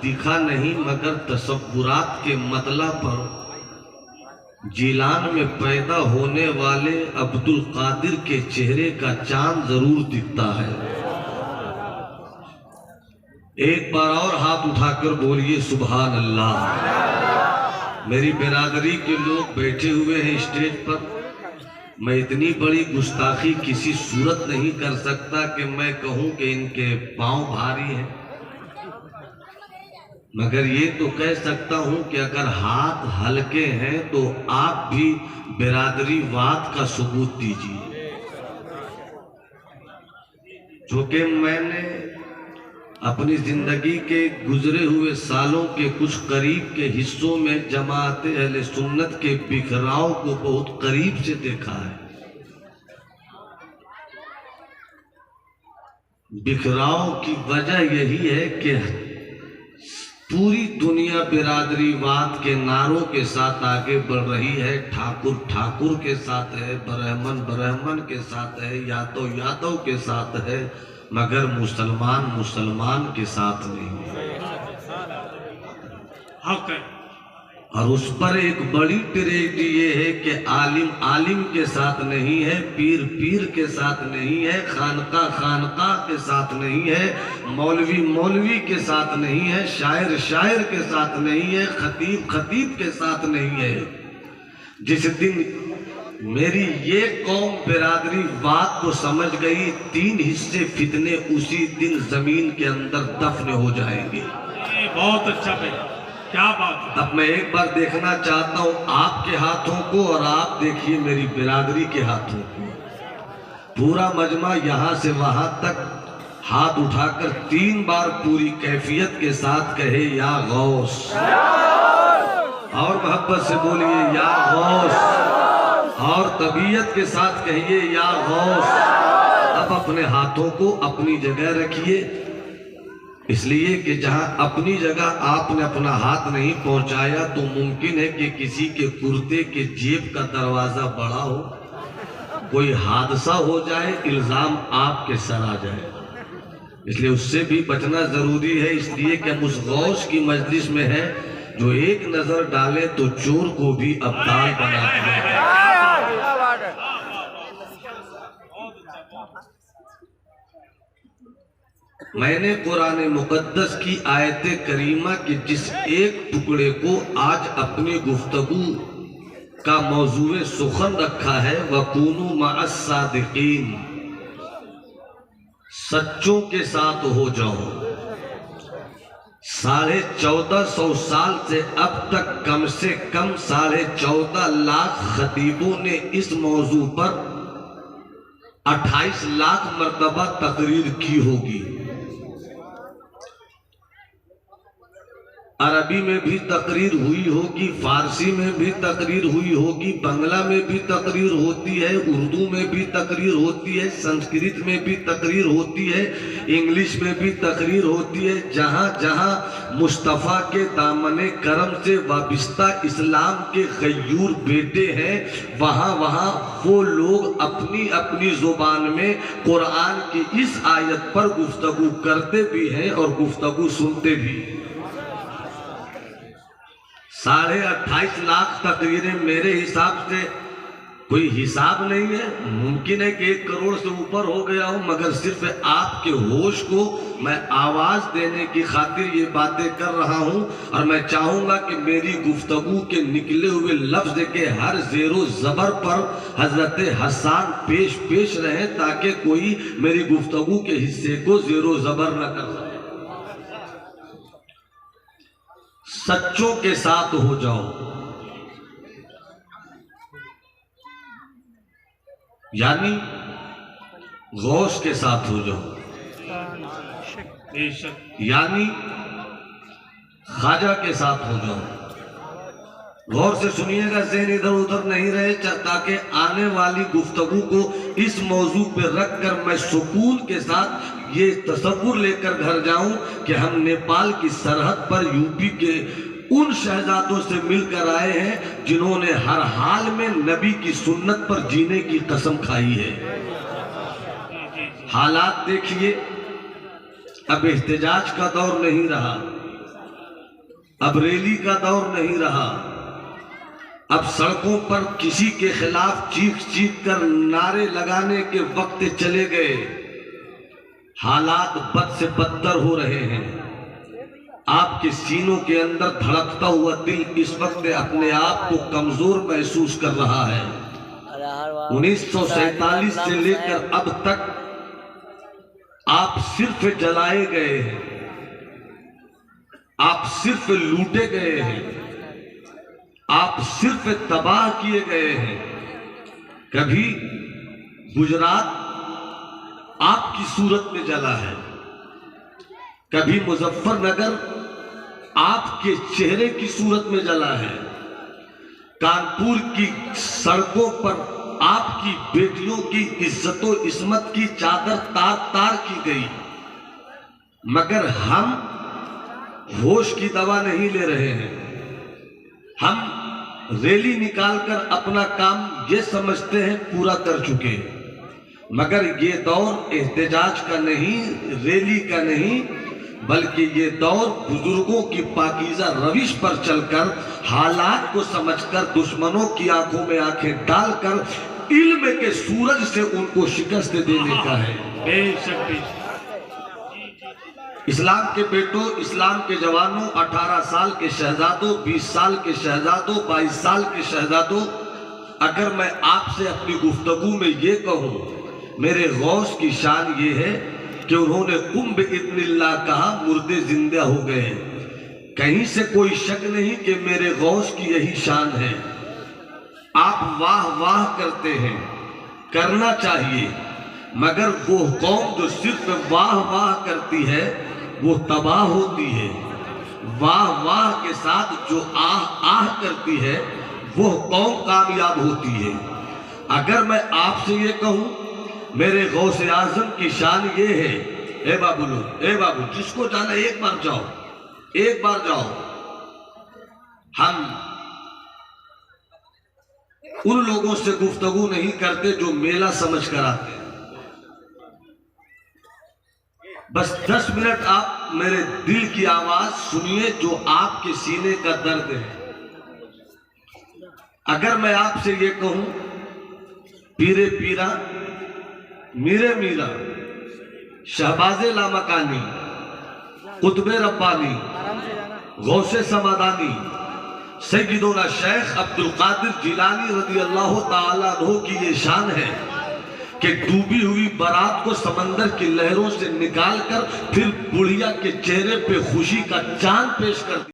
دکھا نہیں مگر تصورات کے مطلع پر جیلان میں پیدا ہونے والے عبد القادر کے چہرے کا چاند ضرور دکھتا ہے۔ ایک بار اور ہاتھ اٹھا کر بولیے سبحان اللہ۔ میری برادری کے لوگ بیٹھے ہوئے ہیں اسٹیج پر، میں اتنی بڑی گستاخی کسی صورت نہیں کر سکتا کہ میں کہوں کہ ان کے پاؤں بھاری ہیں، مگر یہ تو کہہ سکتا ہوں کہ اگر ہاتھ ہلکے ہیں تو آپ بھی برادری واد کا ثبوت دیجیے۔ چونکہ میں نے اپنی زندگی کے گزرے ہوئے سالوں کے کچھ قریب کے حصوں میں جماعت اہل سنت کے بکھراؤ کو بہت قریب سے دیکھا ہے۔ بکھراؤ کی وجہ یہی ہے کہ پوری دنیا برادری واد کے نعروں کے ساتھ آگے بڑھ رہی ہے، ٹھاکر ٹھاکر کے ساتھ ہے، برہمن برہمن کے ساتھ ہے، یادو یادو کے ساتھ ہے، مگر مسلمان مسلمان کے ساتھ نہیں ہے۔ اور اس پر ایک بڑی ٹریجڈی یہ ہے کہ عالم عالم کے ساتھ نہیں ہے، پیر پیر کے ساتھ نہیں ہے، خانقاہ خانقاہ کے ساتھ نہیں ہے، مولوی مولوی کے ساتھ نہیں ہے، شاعر شاعر کے ساتھ نہیں ہے، خطیب خطیب کے ساتھ نہیں ہے۔ جس دن میری یہ قوم برادری واد کو سمجھ گئی، 3 حصے فتنے اسی دن زمین کے اندر دفن ہو جائیں گے۔ بہت اچھا بھائی، کیا بات ہے۔ اب میں ایک بار دیکھنا چاہتا ہوں آپ کے ہاتھوں کو، اور آپ دیکھیے میری برادری کے ہاتھوں کو۔ پورا مجمع یہاں سے وہاں تک ہاتھ اٹھا کر 3 بار پوری کیفیت کے ساتھ کہے یا غوث، اور محبت سے بولیے یا غوث، اور طبیعت کے ساتھ کہیے یا غوث۔ اب اپنے ہاتھوں کو اپنی جگہ رکھیے، اس لیے کہ جہاں اپنی جگہ آپ نے اپنا ہاتھ نہیں پہنچایا تو ممکن ہے کہ کسی کے کرتے کے جیب کا دروازہ بڑا ہو، کوئی حادثہ ہو جائے، الزام آپ کے سر آ جائے۔ اس لیے اس سے بھی بچنا ضروری ہے، اس لیے کہ ہم اس غوث کی مجلس میں ہیں جو ایک نظر ڈالے تو چور کو بھی ابدال بناتے ہیں۔ میں نے قرآن مقدس کی آیت کریمہ کے جس ایک ٹکڑے کو آج اپنی گفتگو کا موضوع سخن رکھا ہے، وَكُونُوا مَعَ الصَّادِقِينَ، سچوں کے ساتھ ہو جاؤ۔ 1450 سال سے اب تک کم سے کم 14.5 لاکھ خطیبوں نے اس موضوع پر 28 لاکھ مرتبہ تقریر کی ہوگی۔ عربی میں بھی تقریر ہوئی ہوگی، فارسی میں بھی تقریر ہوئی ہوگی، بنگلہ میں بھی تقریر ہوتی ہے، اردو میں بھی تقریر ہوتی ہے، سنسکرت میں بھی تقریر ہوتی ہے، انگلش میں بھی تقریر ہوتی ہے۔ جہاں جہاں مصطفیٰ کے دامن کرم سے وابستہ اسلام کے غیور بیٹے ہیں، وہاں وہاں وہ لوگ اپنی اپنی زبان میں قرآن کی اس آیت پر گفتگو کرتے بھی ہیں اور گفتگو سنتے بھی ہیں۔ 28.5 لاکھ تقریریں میرے حساب سے کوئی حساب نہیں ہے، ممکن ہے کہ 1 کروڑ سے اوپر ہو گیا ہوں، مگر صرف آپ کے ہوش کو میں آواز دینے کی خاطر یہ باتیں کر رہا ہوں، اور میں چاہوں گا کہ میری گفتگو کے نکلے ہوئے لفظ کے ہر زیر و زبر پر حضرت حسان پیش رہیں تاکہ کوئی میری گفتگو کے حصے کو زیر و زبر نہ کر سکے۔ سچوں کے ساتھ ہو جاؤ، یعنی غوث کے ساتھ ہو جاؤ، یعنی خواجہ کے ساتھ ہو جاؤ۔ غور سے سنیے گا، ذہن ادھر ادھر نہیں رہے، تاکہ آنے والی گفتگو کو اس موضوع پہ رکھ کر میں سکون کے ساتھ یہ تصور لے کر گھر جاؤں کہ ہم نیپال کی سرحد پر یو پی کے ان شہزادوں سے مل کر آئے ہیں جنہوں نے ہر حال میں نبی کی سنت پر جینے کی قسم کھائی ہے۔ حالات دیکھیے، اب احتجاج کا دور نہیں رہا، اب ریلی کا دور نہیں رہا، اب سڑکوں پر کسی کے خلاف چیخ چیخ کر نعرے لگانے کے وقت چلے گئے۔ حالات بد سے بدتر ہو رہے ہیں۔ آپ کے سینوں کے اندر دھڑکتا ہوا دل اس وقت اپنے آپ کو کمزور محسوس کر رہا ہے۔ 1947 سے لے کر اب تک آپ صرف جلائے گئے ہیں، آپ صرف لوٹے گئے ہیں، آپ صرف تباہ کیے گئے ہیں۔ کبھی گجرات آپ کی صورت میں جلا ہے، کبھی مظفر نگر آپ کے چہرے کی صورت میں جلا ہے، کانپور کی سڑکوں پر آپ کی بیٹیوں کی عزت و عصمت کی چادر تار تار کی گئی، مگر ہم ہوش کی دوا نہیں لے رہے ہیں۔ ہم ریلی نکال کر اپنا کام یہ سمجھتے ہیں پورا کر چکے، مگر یہ دور احتجاج کا نہیں، ریلی کا نہیں، بلکہ یہ دور بزرگوں کی پاکیزہ روش پر چل کر، حالات کو سمجھ کر، دشمنوں کی آنکھوں میں آنکھیں ڈال کر علم کے سورج سے ان کو شکست دینے کا ہے۔ بے شک بے شک۔ اسلام کے بیٹوں، اسلام کے جوانوں، 18 سال کے شہزادوں، 20 سال کے شہزادوں، 22 سال کے شہزادوں، اگر میں آپ سے اپنی گفتگو میں یہ کہوں، میرے غوث کی شان یہ ہے کہ انہوں نے قم بإذن اللہ کہا، مردے زندہ ہو گئے۔ کہیں سے کوئی شک نہیں کہ میرے غوث کی یہی شان ہے۔ آپ واہ واہ کرتے ہیں، کرنا چاہیے، مگر وہ قوم جو صرف واہ واہ کرتی ہے وہ تباہ ہوتی ہے۔ واہ واہ کے ساتھ جو آہ آہ کرتی ہے وہ قوم کامیاب ہوتی ہے۔ اگر میں آپ سے یہ کہوں، میرے غوث اعظم کی شان یہ ہے، اے بابو لوگ، اے بابو، جس کو جانا ایک بار جاؤ، ایک بار جاؤ۔ ہم ان لوگوں سے گفتگو نہیں کرتے جو میلہ سمجھ کر آتے ہیں۔ بس 10 منٹ آپ میرے دل کی آواز سنیے جو آپ کے سینے کا درد ہے۔ اگر میں آپ سے یہ کہوں، پیرے پیرا، میرے میرا، شہباز لامکانی، قطب ربانی، غوث سمادانی، سیدنا شیخ عبد القادر جیلانی رضی اللہ تعالیٰ عنہ کی یہ شان ہے کہ ڈوبی ہوئی بارات کو سمندر کی لہروں سے نکال کر پھر بڑھیا کے چہرے پہ خوشی کا چاند پیش کر دیا۔